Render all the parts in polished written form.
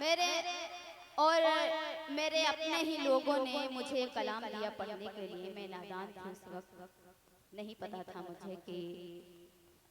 मेरे और मेरे अपने ही लोगों ने मुझे कलाम दिया पढ़ने के लिए। मैं नादान थी उस वक्त, नहीं पता था मुझे कि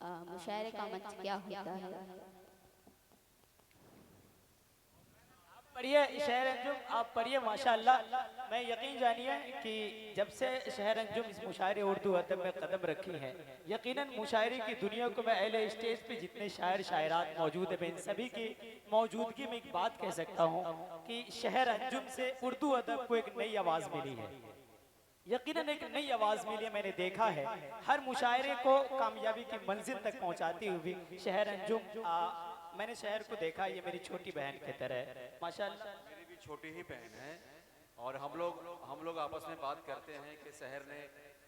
मुशायरे का मंच क्या होता है। पढ़िए शहर अंजुम, आप पढ़िए माशाअल्लाह। मैं यकीन जानिए कि जब से शहर अंजुम इस मुशायरे उर्दू अदब में कदम रखी है, यकीनन मुशायरे की दुनिया को मैं अहले स्टेज पे जितने शायर शायरात मौजूद हैं, मैं इन सभी की मौजूदगी में एक बात कह सकता हूँ कि शहर अंजुम से उर्दू अदब को एक नई आवाज़ मिली है। यकीनन एक नई आवाज़ मिली है। मैंने देखा है हर मुशायरे को कामयाबी की मंजिल तक पहुँचाती हुई शहर अंजुम। मैंने शहर को देखा, ये मेरी छोटी बहन की तरह है माशाअल्लाह। मेरी भी छोटी ही बहन है और हम लोग आपस में बात करते हैं कि शहर ने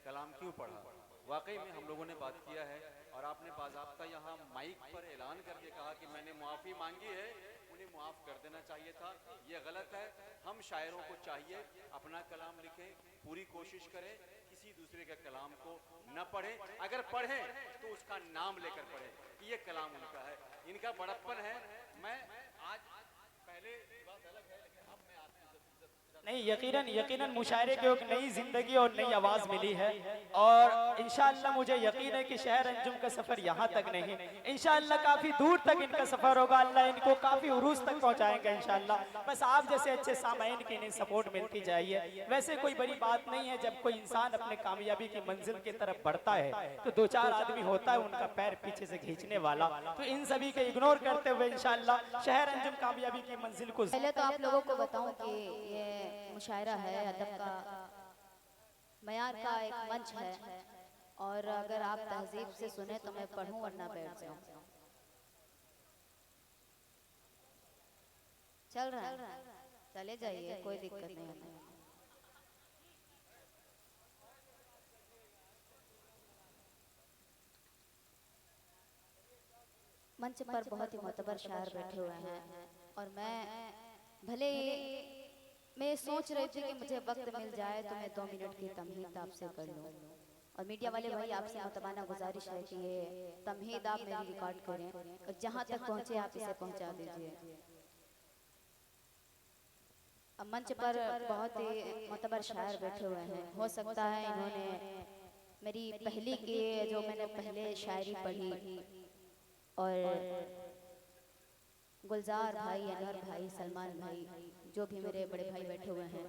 कलाम क्यों पढ़ा। वाकई में हम लोगों ने बात किया है और आपने बाज़ाब्ता यहाँ माइक पर ऐलान करके कहा कि मैंने मुआफ़ी मांगी है, उन्हें मुआफ़ कर देना चाहिए था। ये गलत है। हम शायरों को चाहिए अपना कलाम लिखें, पूरी कोशिश करें, किसी दूसरे के कलाम को न पढ़ें। अगर पढ़ें तो उसका नाम लेकर पढ़ें कि ये कलाम उनका है, इनका बड़प्पन है। मैं आज पहले बात अलग है लेकिन अब मैं आपकी नहीं, यकीनन यकीनन मुशायरे को एक नई जिंदगी और नई आवाज़ मिली है और इंशाअल्लाह मुझे यकीन है कि शहर अंजुम का सफ़र यहाँ तक नहीं, इंशाअल्लाह काफ़ी दूर तक इनका सफ़र होगा। अल्लाह इनको काफ़ी उरूज तक पहुँचाएंगे इंशाअल्लाह। बस आप जैसे अच्छे सामाइन की इन्हें सपोर्ट मिलती जाइए। वैसे कोई बड़ी बात नहीं है, जब कोई इंसान अपने कामयाबी की मंजिल की तरफ बढ़ता है तो दो चार आदमी होता है उनका पैर पीछे से खींचने वाला, तो इन सभी के इग्नोर करते हुए इंशाअल्लाह शहर अंजुम कामयाबी की मंजिल को। पहले तो आप लोगों को बताऊं कि ये मुशायरा है, अदब का मयार का एक मंच है और अगर आप तहजीब से सुने तो मैं पढ़ूं वरना बैठ जाऊं। चल रहा है, चले जाइए, कोई दिक्कत नहीं है। मंच पर बहुत ही मोतबर शायर बैठे हुए हैं और मैं भले मैं सोच रही थी कि मुझे वक्त मिल जाए तो मैं 2 मिनट की तमहीद आपसे कर लूं। और मीडिया वाले भाई आपसे मुतबाना गुजारिश है कि ये तमहीद आप मेरी रिकॉर्ड करें और जहां तक पहुंचे आप इसे पहुंचा दीजिए। अब मंच पर बहुत ही मुतबर शायर बैठे हुए हैं, हो सकता है इन्होंने मेरी पहली की जो मैंने पहले शायरी पढ़ी और गुलजार भाई, अनवर भाई, सलमान भाई, जो भी मेरे बड़े भाई बैठे हुए हैं,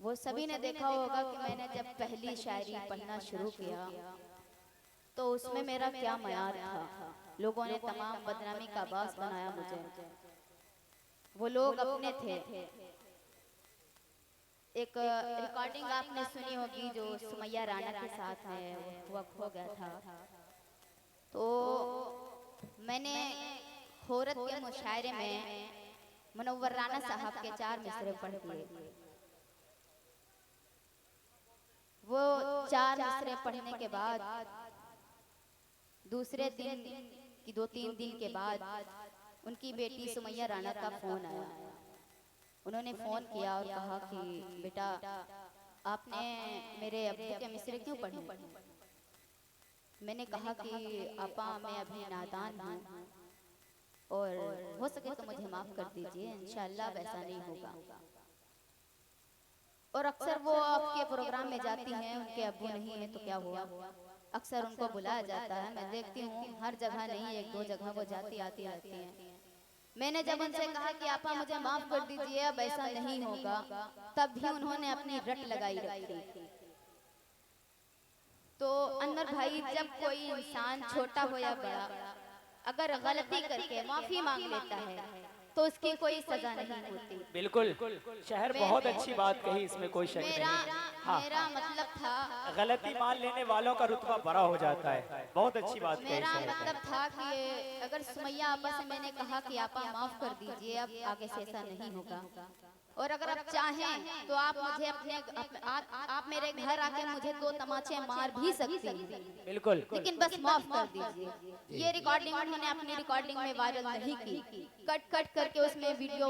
वो सभी ने देखा होगा कि मैंने जब पहली शायरी पढ़ना शुरू किया तो उसमें मेरा क्या मयार था। लोगों ने तमाम बदनामी का बास बनाया मुझे। वो लोग अपने थे। एक रिकॉर्डिंग आपने सुनी होगी जो सुमैया राणा के साथ है, वो खो गया था। तो मैंने औरत के मुशायरे में मुनव्वर राणा साहब के 4 मिसरे पढ़ दिए। वो 4 मिसरे पढ़ने के बाद दूसरे दिन की 2-3 दिन के बाद उनकी बेटी सुमैया राणा का फोन आया। उन्होंने फोन किया और कहा कि बेटा आपने मेरे अब्बू के मिसरे क्यों पढ़े। मैंने कहा कि आपा मैं अभी नादान हूँ और हो सके तो मुझे माफ कर दीजिए, इंशाअल्लाह वैसा नहीं होगा। और अक्सर वो आपके प्रोग्राम में जाती हैं, उनके अब्बू नहीं है तो क्या हुआ, अक्सर उनको बुलाया जाता है। मैं देखती हूँ हर जगह नहीं, 1-2 जगह वो जाती आती रहती हैं। मैंने जब उनसे कहा कि आपा मुझे माफ कर दीजिए, अब ऐसा नहीं होगा, तब भी उन्होंने अपनी रट लगाई रखी। तो अनवर भाई, जब कोई इंसान छोटा हो या बड़ा अगर गलती करके माफी मांग लेता है तो उसकी कोई सजा नहीं होती। बिल्कुल, शहर बहुत अच्छी बात कही, इसमें कोई शक नहीं। हाँ, मेरा मतलब था, गलती मान लेने वालों का रुतबा बड़ा हो जाता है। बहुत अच्छी बात कही मेरा शहर मतलब था कि अगर सुमैया आपा से मैंने कहा कि आपा माफ कर दीजिए, अब आगे से ऐसा नहीं होगा, और अगर आप चाहें तो आप मुझे आप मेरे घर आके मुझे 2 तमाचे मार भी सकते हैं, बिल्कुल। लेकिन बस माफ कर दीजिए। ये रिकॉर्डिंग उन्होंने अपनी रिकॉर्डिंग में वायरल नहीं की, कट करके उसमें वीडियो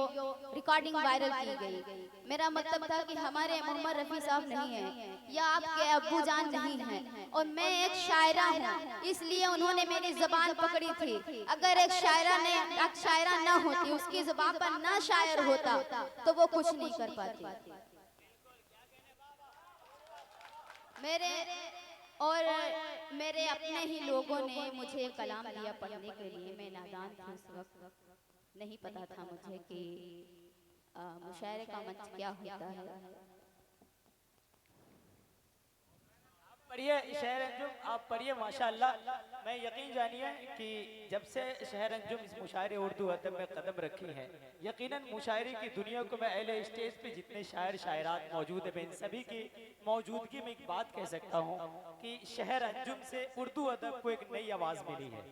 रिकॉर्डिंग वायरल की गई। मेरा मतलब था कि हमारे मोहम्मद रफी साहब नहीं है या आपके अब्बू जान नहीं है, और मैं एक शायरा हूँ, इसलिए उन्होंने मेरी जुबान पकड़ी थी। अगर एक शायरा ना होती, उसकी जुबान पर ना शायर होता, तो वो कुछ नहीं कर पाती। मेरे अपने ही लोगों ने मुझे कलाम दिया पढ़ने के लिए। मैं नादान थी उस वक्त, नहीं पता था मुझे कि मुशायरे का मंच क्या होता है। पढ़िए शहर अंजुम, आप पढ़िए माशाअल्लाह। मैं यकीन जानिए कि जब से शहर अंजुम इस मुशायरे उर्दू अदब में कदम रखी है, यकीनन मुशायरे की दुनिया को मैं अहले स्टेज पे जितने शायर शायरात मौजूद हैं, इन सभी की मौजूदगी में एक बात कह सकता हूँ कि शहर अंजुम से उर्दू अदब को एक नई आवाज़ मिली है।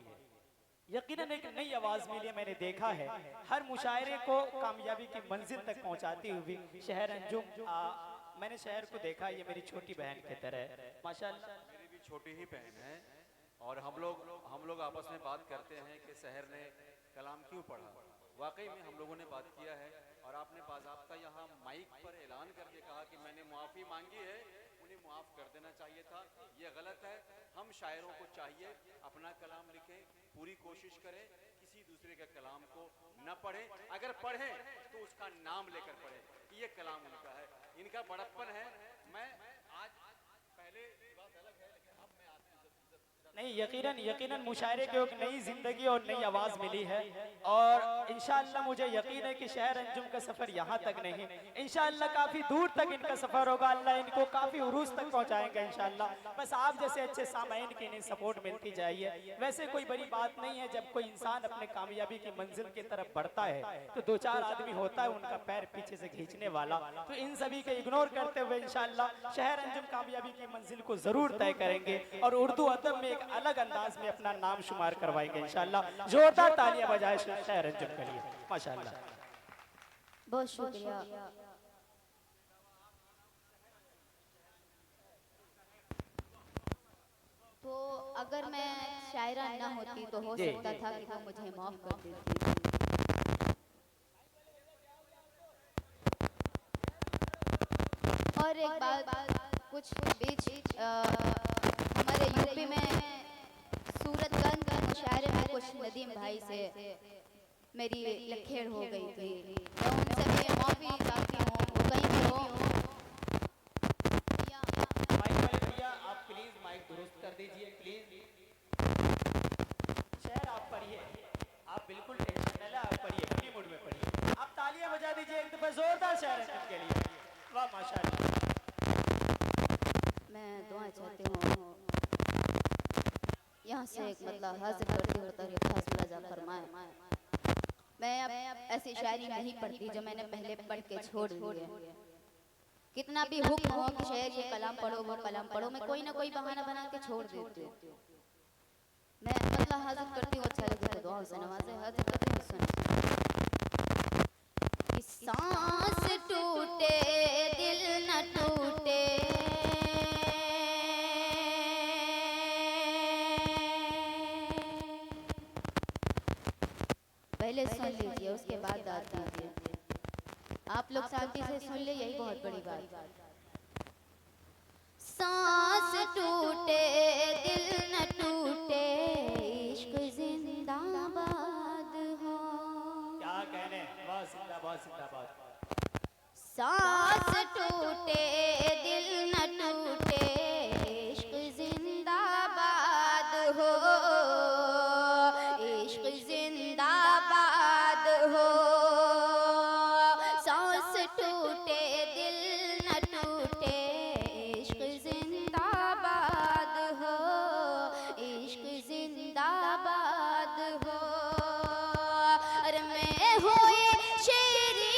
यकीनन एक नई आवाज़ मिली है। मैंने देखा है हर मुशायरे को कामयाबी की मंजिल तक पहुँचाती हुई शहर अंजुम, मैंने शहर को देखा, ये मेरी छोटी बहन की तरह है माशाअल्लाह। मेरी भी छोटी ही बहन है और हम लोग आपस में बात करते हैं कि शहर ने कलाम क्यों पढ़ा। वाकई में हम लोगों ने बात किया है और आपने बाज़ाब्ता यहाँ माइक पर ऐलान करके कहा कि मैंने मुआफ़ी मांगी है, उन्हें माफ़ कर देना चाहिए था। ये गलत है। हम शायरों को चाहिए अपना कलाम लिखें, पूरी कोशिश करें, किसी दूसरे के कलाम को न पढ़ें। अगर पढ़ें तो उसका नाम लेकर पढ़ें। ये कलाम उनका है, इनका बड़प्पन है। मैं आज पहले बात अलग है, लेकिन अब मैं नहीं, यकीनन मुशायरे को एक नई जिंदगी और नई आवाज़ मिली है और इंशाअल्लाह मुझे यकीन है कि शहर अंजुम का सफ़र यहाँ तक नहीं, इंशाअल्लाह काफ़ी दूर तक इनका सफ़र होगा। अल्लाह इनको काफ़ी उरूज तक पहुँचाएंगे इंशाअल्लाह। बस आप जैसे अच्छे सामाइन की इन्हें सपोर्ट मिलती जाइए। वैसे कोई बड़ी बात नहीं है, जब कोई इंसान अपने कामयाबी की मंजिल की तरफ बढ़ता है तो 2-4 आदमी होता है उनका पैर पीछे से खींचने वाला। तो इन सभी के इग्नोर करते हुए इंशाअल्लाह शहर अंजुम कामयाबी की मंजिल को ज़रूर तय करेंगे और उर्दू अदब में अलग अंदाज में अपना नाम शुमार करवाएंगे इंशाअल्लाह। जोरदार तालियां बजाएं शहर अंजुम के लिए माशाअल्लाह। बहुत शुक्रिया। तो अगर मैं शायरा ना होती तो हो सकता था कि वो मुझे माफ कर देती। और एक बात, कुछ बीच हमारे यूपी में सूरतगंज के मुशायरे में कुछ नदीम भाई से मेरी लखेड़ हो गई थी। मैं उनसे भी माफी चाहती हूँ, वो कहीं भी हो। माइक वाले भैया आप प्लीज माइक दुरुस्त कर दीजिए प्लीज। शहर आप पढ़िए, आप बिल्कुल टेंशन न लें, आप पढ़िए, अपनी मूड में पढ़िए। आप तालियां बजा दीजिए एक दफा जोरदार शहर अंजुम के लिए। वाह माशाअल्लाह। मैं दुआ चाहती हूँ यहाँ से एक मतलब हासिल करती हूँ तरीक़ा हासिल फरमाए। मैं अब ऐसी शायरी नहीं पढ़ती जो मैंने पहले पढ़ के छोड़ दी है। कितना भी हुक्म हो कि शेर ये कलाम पढ़ो वो कलाम पढ़ो, मैं कोई ना कोई बहाना बना के छोड़ देती हूँ। मैं मतलब हाजिर करती हूँ, अच्छा लगे तो दुआ से नवाज़े, हाजिर करती हूँ। सुन, सांस टूटे दिल न टूटे, पहले सुन लीजिए उसके बाद दाद दीजिए। आप लोग शांति से सुन ले, यही बहुत बड़ी बात। सांस टूटे दिल न टूटे, इश्क जिंदाबाद हो। क्या कहने, वाह जिंदाबाद जिंदाबाद। सांस टूटे दिल न टूटे, इश्क जिंदाबाद हो, इश्क जिंदाबाद हो। सांस टूटे दिल न टूटे, इश्क जिंदाबाद हो, इश्क जिंदाबाद हो। अरे मैं हुई शेरी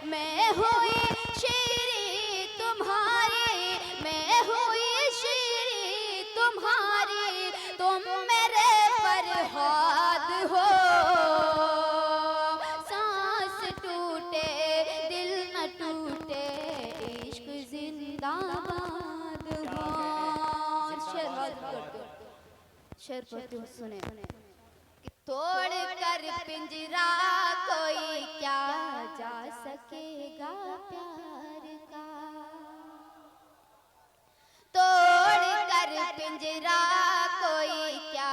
मैं हुई शेर पढ़ती हूँ, सुने। कि तोड़ कर पिंजरा कोई क्या जा सकेगा प्यार का, तोड़ कर पिंजरा कोई क्या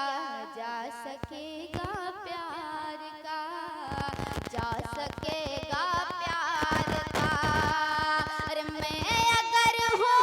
जा सकेगा प्यार का, जा सकेगा प्यार का। अरे मैं अगर हूँ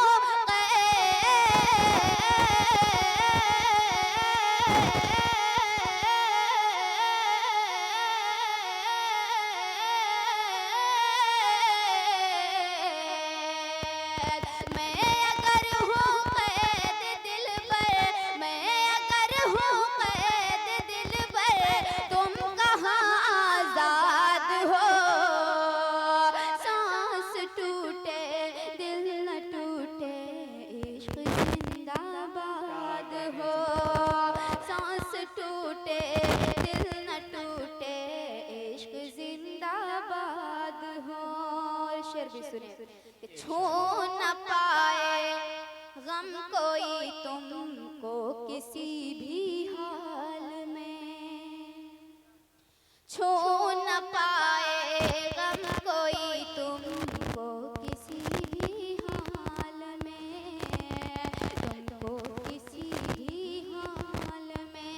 छू न पाए गम कोई तुमको किसी भी हाल में, छू न पाए गम कोई तुमको किसी भी हाल में, तुमको किसी भी हाल में,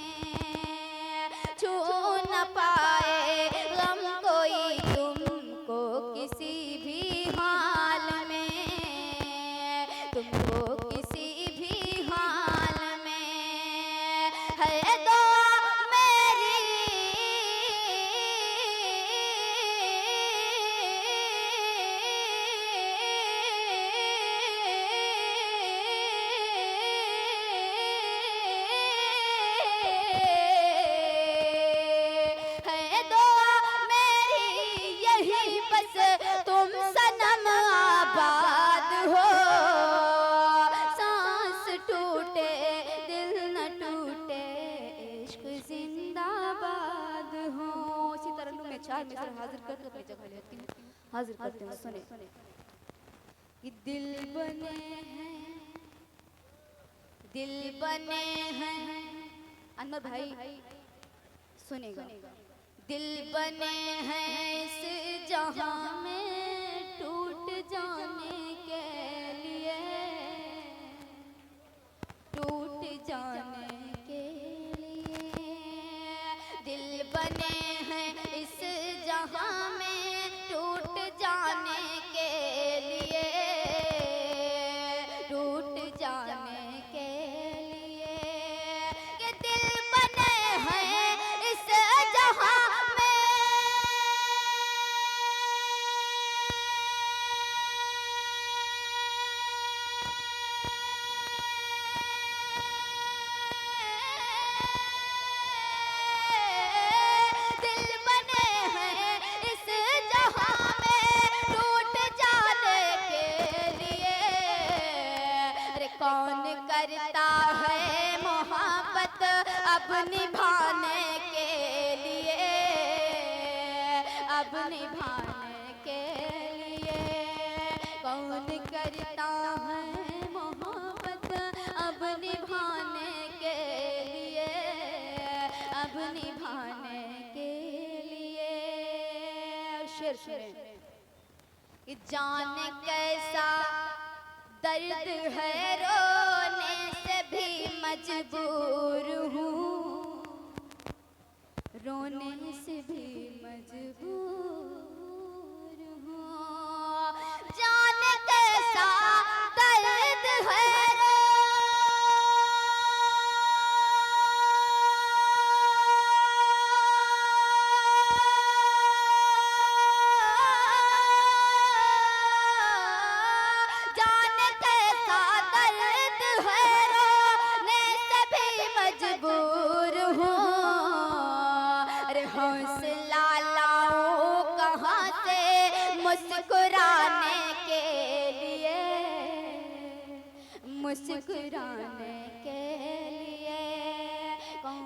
छू न पाए गम कोई तुमको किसी भी हाल में, तुमको किसी भी हाल में। है दुआ मेरी है दुआ मेरी यही बस तुम सनम आबाद हो, सांस टूटे दिल न टूटे इश्क जिंदाबाद हो। इसी तरह मैं 4 मिसर हाजिर करके अपनी जगह लेती हूँ, हाजिर करती हूँ, सुने। कि दिल बने हैं, दिल बने हैं, अनवर भाई सुनेगा। दिल बने हैं इस जहां में टूट जाने के लिए, टूट जाने के लिए। दिल बने हैं इस जहां में टूट जाने के लिए, टूट जाने के लिए। कि दिल बने हैं इस जहां करता है मोहब्बत अब निभाने के लिए, अब निभाने के लिए। कौन करता है मोहब्बत अब निभाने के लिए, अब निभाने के लिए। शेर सुने। कि जाने कैसा दर्द है रोने से भी मजबूर हूँ, रोने से भी मजबूर हूँ। जाने कैसा दर्द है मुस्कुराने के लिए, मुस्कुराने के लिए। कौन